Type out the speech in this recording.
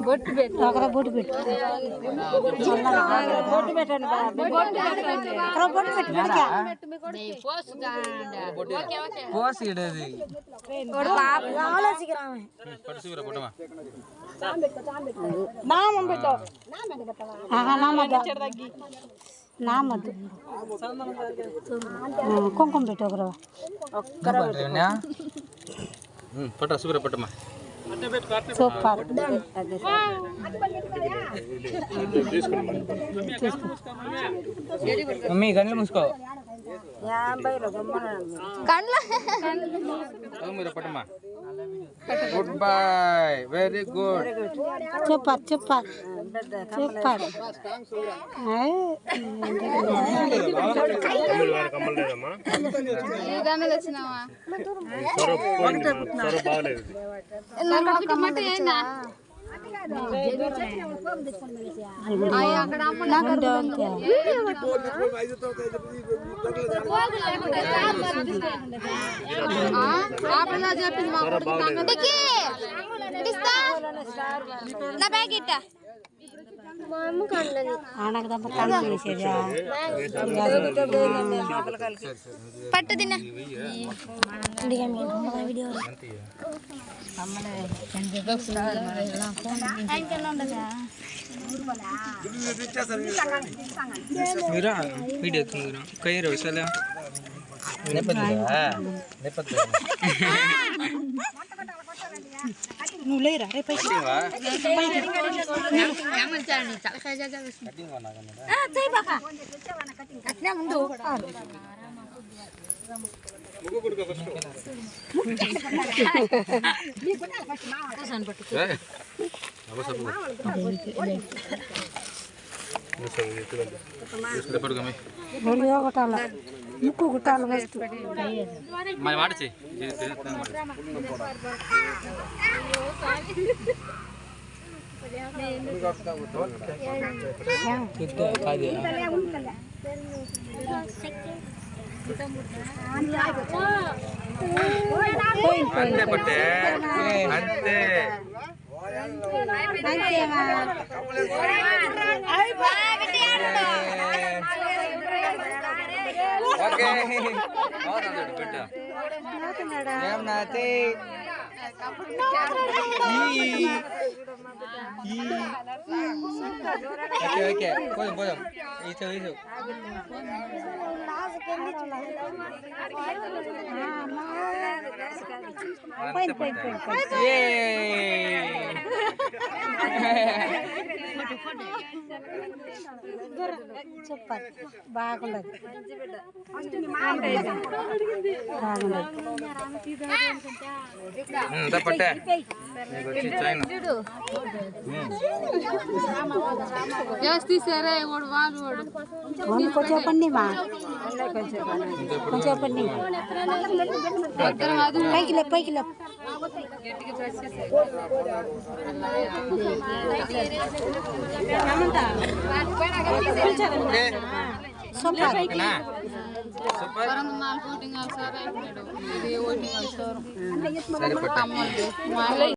బొట్టు పెట్టు అక్కడ బొట్టు పెట్టు బొట్టు పెట్టండి అక్కడ బొట్టు పెట్టు పోసి ఇడేది నామం పెట్టు నామద్దు కుంకుమ పెట్టు ఒకరు పట్ట సుగ్ర పట్టమ్మా సూపర్ మమ్మీ గంటలు మూసుకో మీరు పట్టమ్మా goodbye very good super super super పట్టు తిన్న మీరా వీడియో కై రవిసల నువ్వు లేరా రేపు అట్లా ముందు ముక్కు గుట్టాలు వేస్తూ వాడచి అంతే పట్టే అంతే ఏం నాతి ఓకే ఓకే పోదాం పోదాం ఈచు ఈచు సూపర్ బాగుండదు పట్టే కొంచెం చెప్పండి మా కొంచెం చెప్పండి పైకి లే పైకి లే సూపర్